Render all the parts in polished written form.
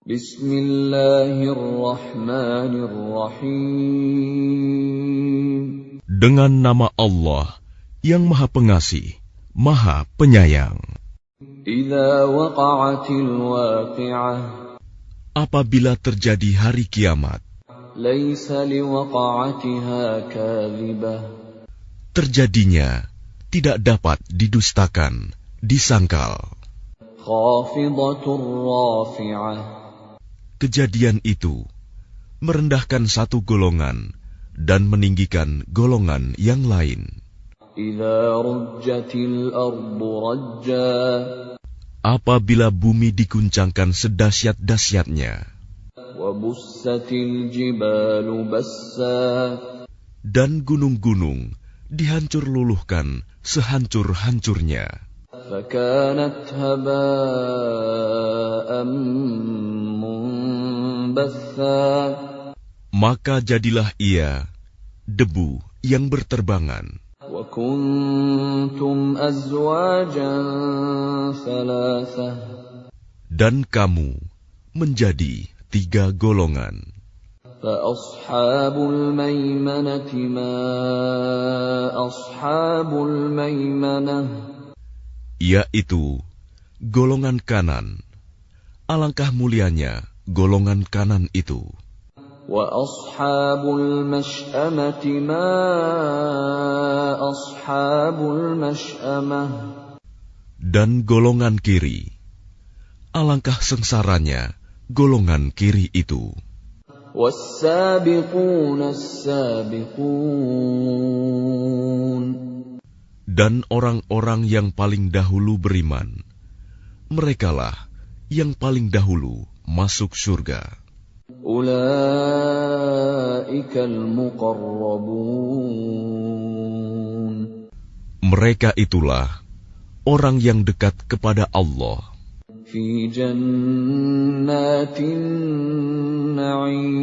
Bismillahirrahmanirrahim. Dengan nama Allah yang Maha Pengasih, Maha Penyayang. Idza waqa'atil waqi'ah. Apabila terjadi hari kiamat, Laisa liwaqa'atiha kadhibah. terjadinya tidak dapat didustakan, disangkal. Khafidatur rafi'ah. Kejadian itu merendahkan satu golongan dan meninggikan golongan yang lain. Idza rujjatil ardu rajja. Apabila bumi diguncangkan sedahsyat-dahsyatnya, Wa bussatil jibalu bassa. dan gunung-gunung dihancur luluhkan sehancur-hancurnya, Fakanat haba'an munbatha. maka jadilah ia debu yang berterbangan. Wa kuntum azwajan thalathah. Dan kamu menjadi 3 golongan. Fa ashabul maimanati ma ashabul maimanah. Yaitu golongan kanan. Alangkah mulianya golongan kanan itu. Wa ashabul mash'amati ma ashabul mash'amah. Dan golongan kiri. Alangkah sengsaranya golongan kiri itu. Was-sabiquna as-sabiqun. Dan orang-orang yang paling dahulu beriman, merekalah yang paling dahulu masuk surga. Ulaikal muqarrabun. Mereka itulah orang yang dekat kepada Allah Fi jannatin na'im.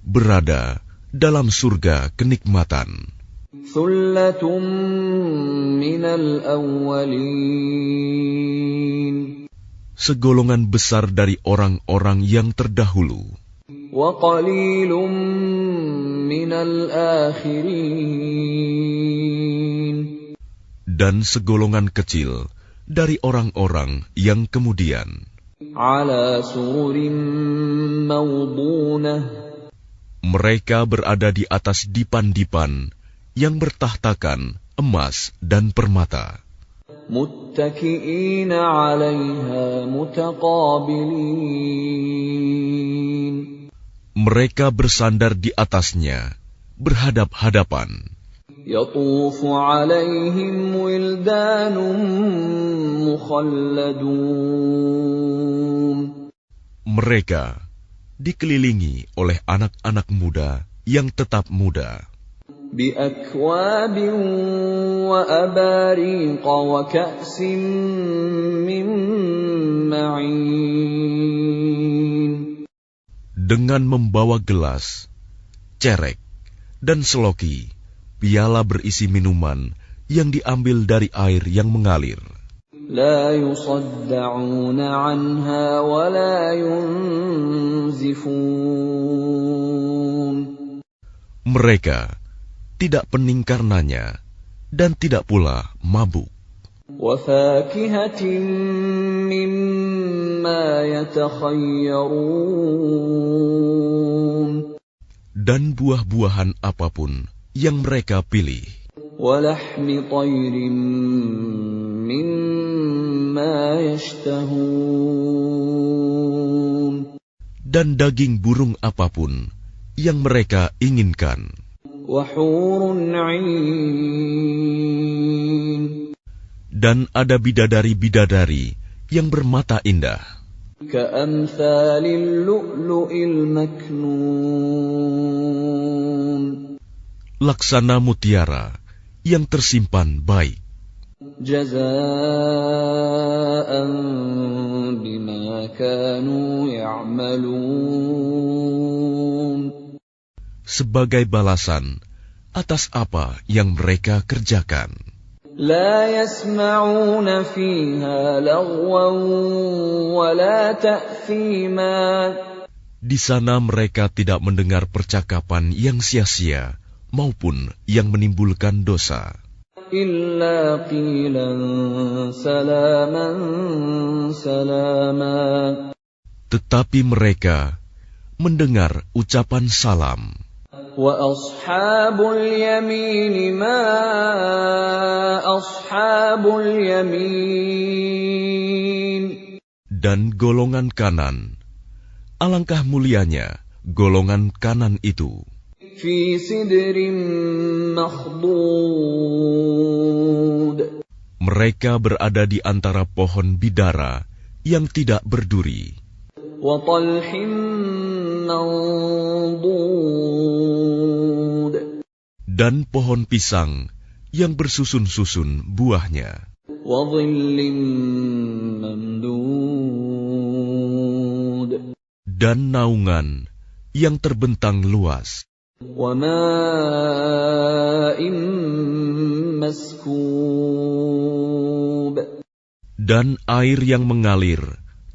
berada dalam surga kenikmatan. Thullatun minal awwalin. Segolongan besar dari orang-orang yang terdahulu, Wa qalilun minal akhirin. dan segolongan kecil dari orang-orang yang kemudian. Ala sururin mawdunah. Mereka berada di atas dipan-dipan yang bertahtakan emas dan permata. Muttaki'ina 'alaiha mutaqabilin. Mereka bersandar di atasnya, berhadap-hadapan. Yatufu 'alaihim wildanun mukhalladun. Mereka dikelilingi oleh anak-anak muda yang tetap muda, بأكواب وأباريق وكأس من معين. dengan membawa gelas, cerek, dan seloki, piala berisi minuman yang diambil dari air yang mengalir. لا يصدعون عنها ولا ينزفون. Mereka tidak pening karenanya dan tidak pula mabuk. وفاكهة مما يتخيرون. Dan buah-buahan apapun yang mereka pilih. ولحم طير مما يشتهون. Dan daging burung apapun yang mereka inginkan. وحور عين. Dan ada bidadari-bidadari yang bermata indah, كأمثال اللؤلؤ المكنون. laksana mutiara yang tersimpan baik. جزاء بما كانوا يعملون. Sebagai balasan atas apa yang mereka kerjakan. لا يسمعون فيها لغوا ولا تأثيما. Di sana mereka tidak mendengar percakapan yang sia-sia maupun yang menimbulkan dosa. إلا قيلا سلاما سلاما. Tetapi mereka mendengar ucapan salam. وأصحاب اليمين ما أصحاب اليمين. Dan golongan kanan, alangkah mulianya golongan kanan itu. في سدر مخضود. Mereka berada di antara pohon bidara yang tidak berduri. وطلح منضود. Dan pohon pisang yang bersusun-susun buahnya. وظل ممدود. Dan naungan yang terbentang luas. وماء مسكوب. Dan air yang mengalir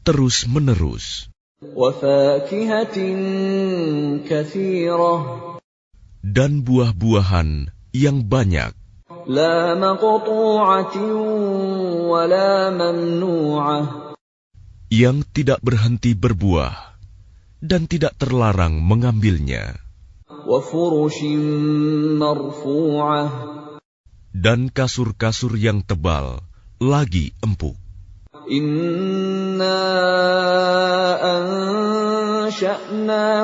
terus-menerus. وفاكهة كثيرة. Dan buah-buahan yang banyak. لا مقطوعة ولا ممنوعة. Yang tidak berhenti berbuah dan tidak terlarang mengambilnya. وفرش مرفوعة. Dan kasur-kasur yang tebal lagi empuk. إنا أنشأناهن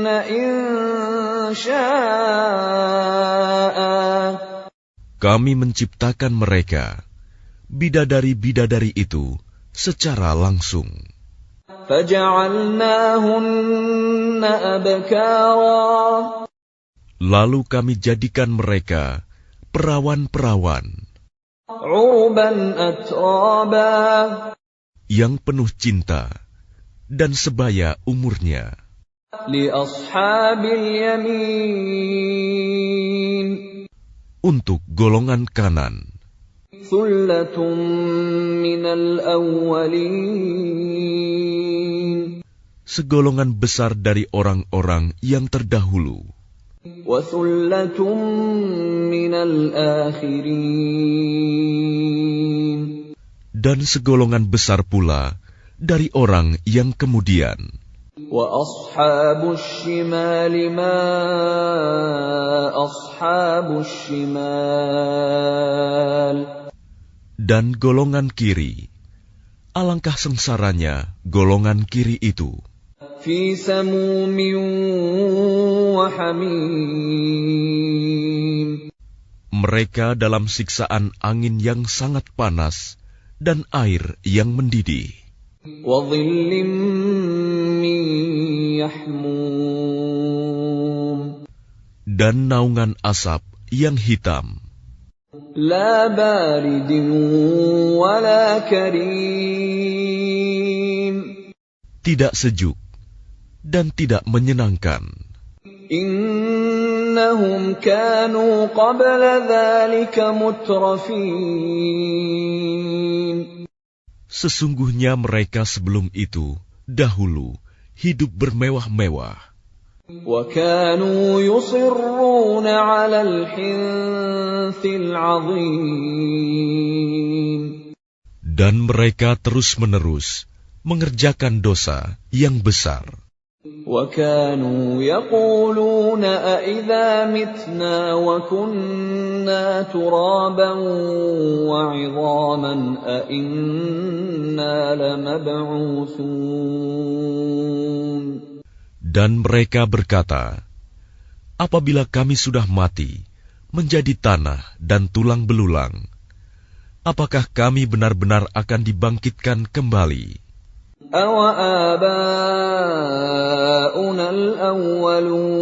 إنشاء. Kami menciptakan mereka, bidadari-bidadari itu, secara langsung. فجعلناهن أبكارا. Lalu kami jadikan mereka perawan-perawan عربا أترابا. yang penuh cinta dan sebaya umurnya. لأصحاب اليمين. Untuk golongan kanan, ثلة من الأولين. segolongan besar dari orang-orang yang terdahulu. وثلة من الآخرين. Dan segolongan besar pula dari orang yang kemudian. وأصحاب الشمال ما أصحاب الشمال. Dan golongan kiri, alangkah sengsaranya golongan kiri itu. في سموم وحميم. Mereka dalam siksaan angin yang sangat panas dan air yang mendidih. وظل من يحموم. Dan naungan asap yang hitam. لا بارد ولا كريم. Tidak sejuk dan tidak menyenangkan. إنهم كانوا قبل ذلك مترفين. Sesungguhnya mereka sebelum itu, dahulu, hidup bermewah-mewah. وكانوا يصرون على الحنث العظيم. Dan mereka terus-menerus mengerjakan dosa yang besar. وكانوا يقولون أإذا متنا وكنا ترابا وعظاما أإنا لمبعوثون. Dan mereka berkata, apabila kami sudah mati, menjadi tanah dan tulang belulang, apakah kami benar-benar akan dibangkitkan kembali? أَوَآبَاؤُنَا الْأَوَّلُونَ.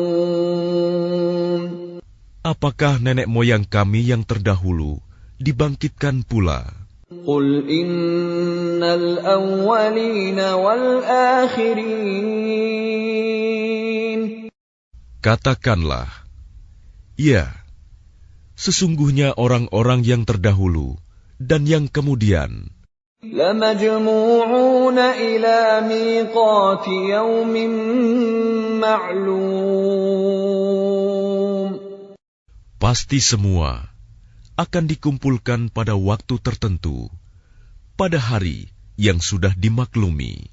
Apakah nenek moyang kami yang terdahulu dibangkitkan pula? قُلْ إِنَّ الْأَوَّلِينَ وَالْآخِرِينَ. Katakanlah, ya, Sesungguhnya orang-orang yang terdahulu dan yang kemudian لَمَجْمُوعُونَ إِلَى مِيقَاتِ يَوْمٍ مَّعْلُومٍ pasti semua akan dikumpulkan pada waktu tertentu, pada hari yang sudah dimaklumi.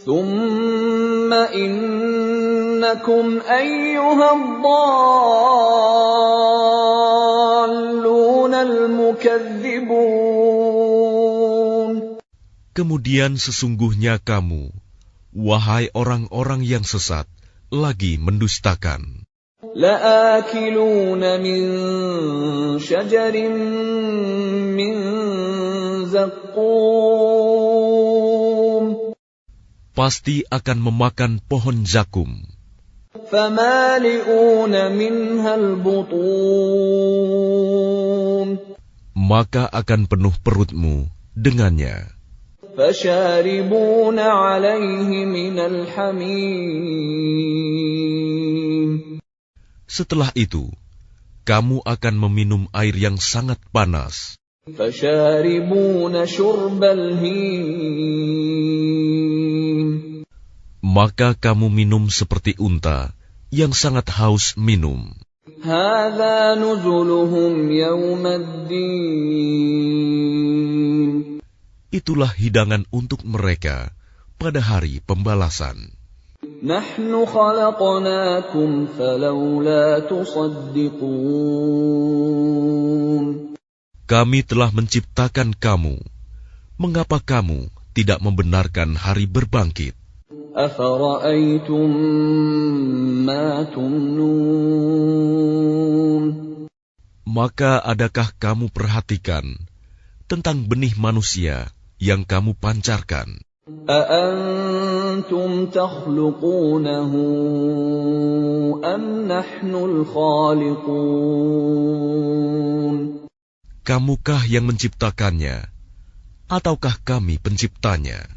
ثُمَّ إِنَّكُمْ أَيُّهَا الضَّالُّونَ الْمُكَذِّبُونَ Kemudian sesungguhnya kamu, wahai orang-orang yang sesat, lagi mendustakan. لَآكِلُونَ مِن شَجَرٍ مِّن زَقُّومٍ Pasti akan memakan pohon zakum, فَمَالِئُونَ مِنْهَا الْبُطُونَ maka akan penuh perutmu dengannya. فَشَارِبُونَ عَلَيْهِ مِنَ الْحَمِيمِ Setelah itu, kamu akan meminum air yang sangat panas. فَشَارِبُونَ شُرْبَ الْهِيمِ Maka kamu minum seperti unta yang sangat haus minum. هَذَا نُزُلُهُمْ يَوْمَ الدِّينِ Itulah hidangan untuk mereka pada hari pembalasan. نَحْنُ خَلَقْنَاكُمْ فَلَوْلَا تُصَدِّقُونَ Kami telah menciptakan kamu. Mengapa kamu tidak membenarkan hari berbangkit? أَفَرَأَيْتُم مَّا تُمْنُونَ Maka adakah kamu perhatikan tentang benih manusia yang kamu pancarkan? أَأَنتُمْ تَخْلُقُونَهُ أَمْ نَحْنُ الْخَالِقُونَ Kamukah yang menciptakannya, ataukah kami penciptanya?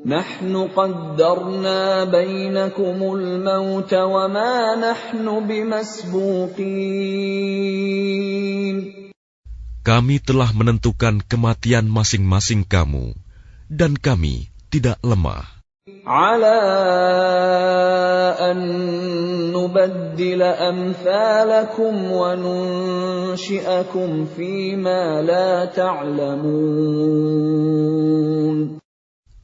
نَحْنُ قَدَّرْنَا بَيْنَكُمُ الْمَوْتَ وَمَا نَحْنُ بِمَسْبُوقِينَ Kami telah menentukan kematian masing-masing kamu, dan kami tidak lemah. عَلَىٰ أَن نُّبَدِّلَ أَمْثَالَكُمْ وَنُنشِئَكُمْ فِيمَا لَا تَعْلَمُونَ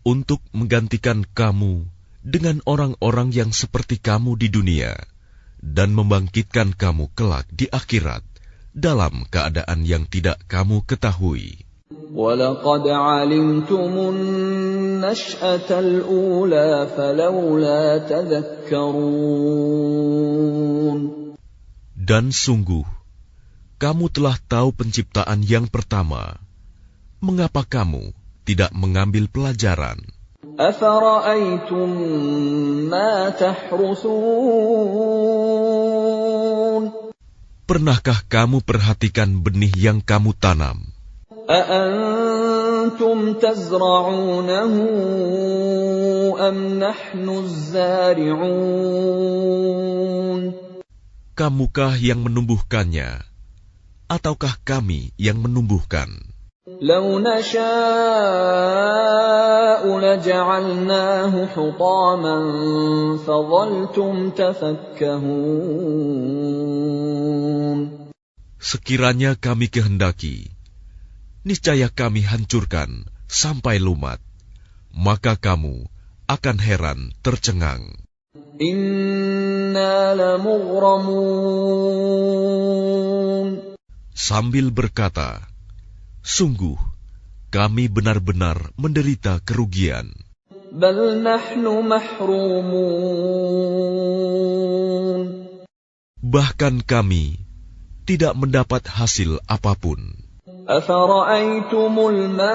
Untuk menggantikan kamu dengan orang-orang yang seperti kamu di dunia, dan membangkitkan kamu kelak di akhirat dalam keadaan yang tidak kamu ketahui. وَلَقَدْ عَلِمْتُمُ النَّشْأَةَ الْأُولَىٰ فَلَوْلَا تَذَكَّرُونَ Dan sungguh, kamu telah tahu penciptaan yang pertama. Mengapa kamu tidak mengambil pelajaran? أَفَرَأَيْتُم مَّا تَحْرُثُونَ Pernahkah kamu perhatikan benih yang kamu tanam? أَأَنتُمْ تَزْرَعُونَهُ أَمْ نَحْنُ الزَّارِعُونَ Kamukah yang menumbuhkannya, ataukah kami yang menumbuhkan? لَوْ نَشَاءُ لَجَعَلْنَاهُ حُطَامًا فَظَلْتُمْ تَفَكَّهُونَ Sekiranya kami kehendaki, niscaya kami hancurkan sampai lumat, maka kamu akan heran tercengang. إِنَّا لَمُغْرَمُونَ Sambil berkata, sungguh kami benar-benar menderita kerugian. بَلْ نَحْنُ مَحْرُومُونَ Bahkan kami tidak mendapat hasil apapun. أَفَرَأَيْتُمُ الْمَاءَ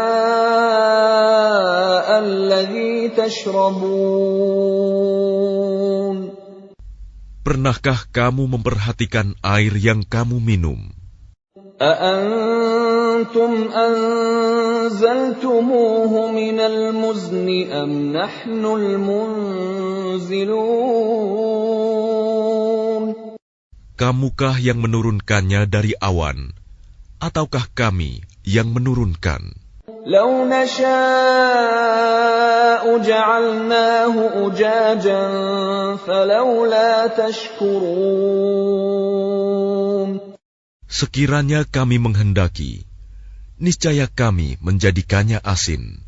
الَّذِي تَشْرَبُونَ Pernahkah kamu memperhatikan air yang kamu minum? أَأَنتُمْ أَنزَلْتُمُوهُ مِنَ الْمُزْنِ أَمْ نَحْنُ الْمُنزِلُونَ Kamukah yang menurunkannya dari awan, ataukah kami yang menurunkan? لو نشاء جعلناه أجاجا فلولا تشكرون. Sekiranya kami menghendaki, niscaya kami menjadikannya asin.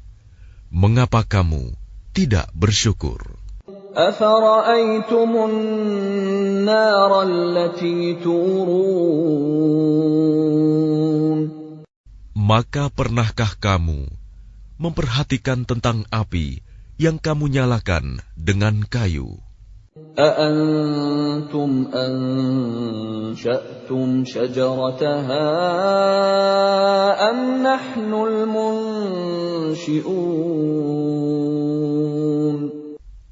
Mengapa kamu tidak bersyukur? أفرأيتم النار التي تورون. Maka pernahkah kamu memperhatikan tentang api yang kamu nyalakan dengan kayu? أأنتم أنشأتم شجرتها أم نحن المنشئون.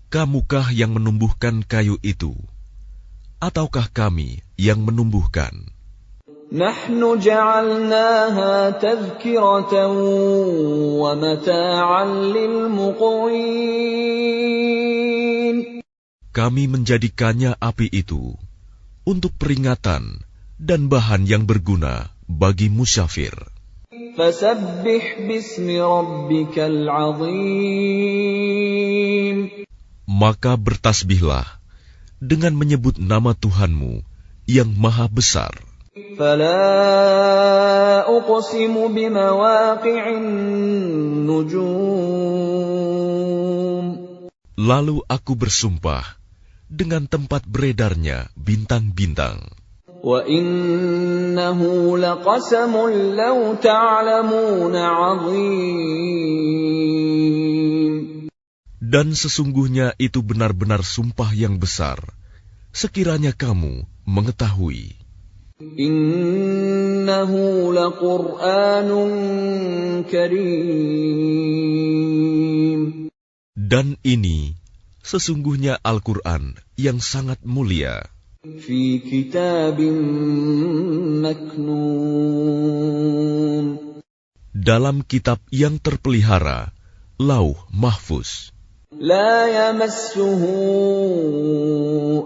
Kamukah yang menumbuhkan kayu itu, ataukah kami yang menumbuhkan? نحن جعلناها تذكرة ومتاعا للمقوين. Kami menjadikannya api itu untuk peringatan dan bahan yang berguna bagi musyafir. فسبح باسم ربك العظيم. Maka bertasbihlah dengan menyebut nama Tuhanmu yang maha besar. فلا أقسم بمواقع النجوم. Lalu aku bersumpah dengan tempat beredarnya bintang-bintang. وَإِنَّهُ لَقَسَمٌ لَّوْ تَعْلَمُونَ عَظِيمٌ. Dan sesungguhnya itu benar-benar sumpah yang besar, sekiranya kamu mengetahui. Innahu laqur'anun karim. Dan ini sesungguhnya Al-Quran yang sangat mulia. Fi kitabim maknun. Dalam kitab yang terpelihara, Lauh Mahfuz. La yamassuhu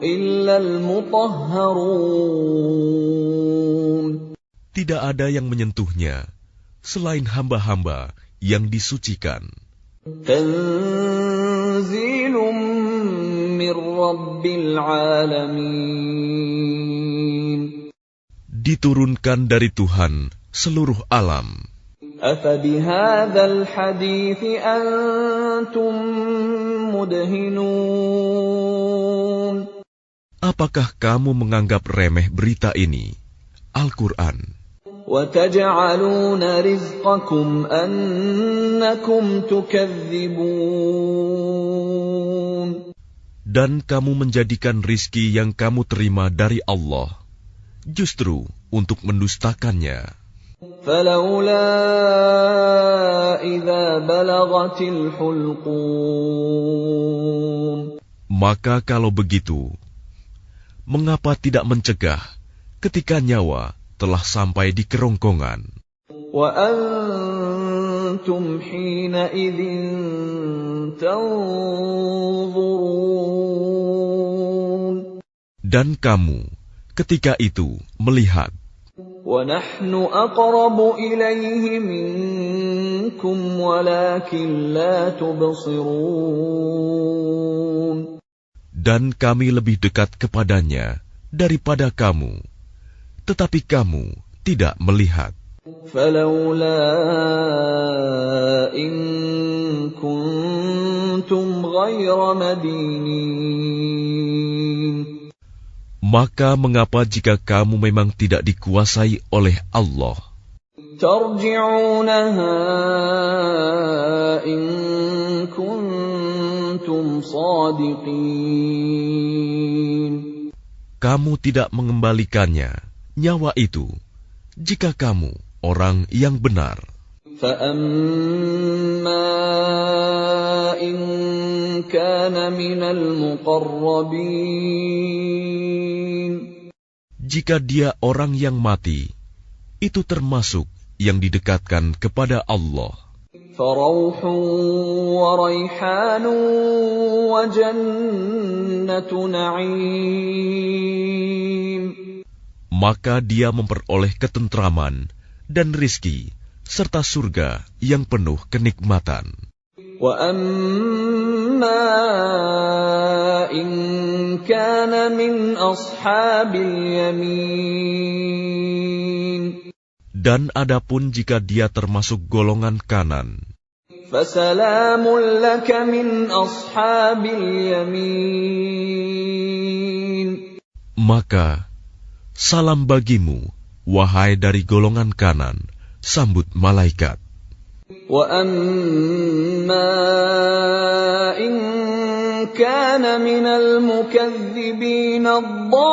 illa al-mutahharun. Tidak ada yang menyentuhnya selain hamba-hamba yang disucikan. Tanzilum min rabbil alamin. Diturunkan dari Tuhan seluruh alam. Afabihadzal hadithi antum mudhinun. Apakah kamu menganggap remeh berita ini, Al-Quran? وَتَجْعَلُونَ رِزْقَكُمْ أَنَّكُمْ تُكَذِّبُونَ. Dan kamu menjadikan rizki yang kamu terima dari Allah justru untuk mendustakannya. فَلَوْلَا إِذَا بَلَغَتِ الْحُلْقُومَ. Maka kalau begitu, mengapa tidak mencegah ketika nyawa telah sampai di kerongkongan? وَأَنْتُمْ حِينَئِذٍ تَنْظُرُونَ. Dan kamu ketika itu melihat. وَنَحْنُ أَقْرَبُ إِلَيْهِ مِنْكُمْ وَلَكِنْ لَا تُبْصِرُونَ. Dan kami lebih dekat kepadanya daripada kamu, tetapi kamu tidak melihat. فَلَوْلَا إِن كُنتُمْ غَيْرَ مَدِينِينَ. Maka mengapa jika kamu memang tidak dikuasai oleh Allah? تَرْجِعُونَهَا إِن كُنتُمْ صَادِقِينَ. Kamu tidak mengembalikannya, nyawa itu, jika kamu orang yang benar. فَأَمَّا إِن كَانَ مِنَ الْمُقَرَّبِينَ. Jika dia orang yang mati, itu termasuk yang didekatkan kepada Allah. فَرَوْحٌ وَرَيْحَانٌ وَجَنَّةُ نَعِيمٍ. maka dia memperoleh ketentraman dan rizki serta surga yang penuh kenikmatan. وَأَمَّا إِنْ كَانَ مِنْ أَصْحَابِ الْيَمِينِ Dan adapun jika dia termasuk golongan kanan, فَسَلَامٌ لَكَ مِنْ أَصْحَابِ الْيَمِينِ maka salam bagimu, wahai dari golongan kanan, sambut malaikat. وَأَمَّا إِنْ كَانَ مِنَ الْمُكَذِّبِينَ الضَّالِّينَ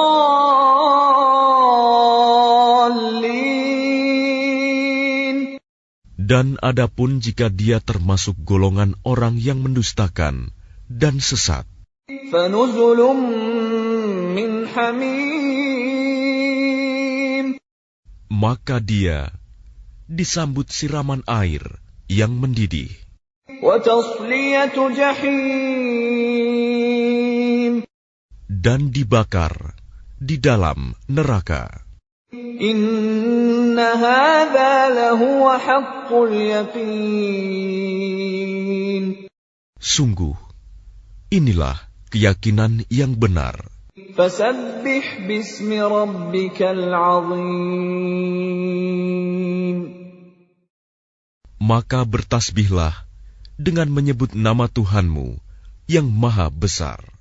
Dan adapun jika dia termasuk golongan orang yang mendustakan dan sesat, فَنُزُلٌ مِّنْ حَمِيمٍ maka dia disambut siraman air yang mendidih, وَتَصْلِيَةُ جَحِيمٍ dan dibakar di dalam neraka. إِنَّ هَذَا لَهُوَ حَقُّ الْيَقِينِ Sungguh, inilah keyakinan yang benar. فَسَبِّحْ بِاسْمِ رَبِّكَ الْعَظِيمِ Maka bertasbihlah dengan menyebut nama Tuhanmu yang maha besar.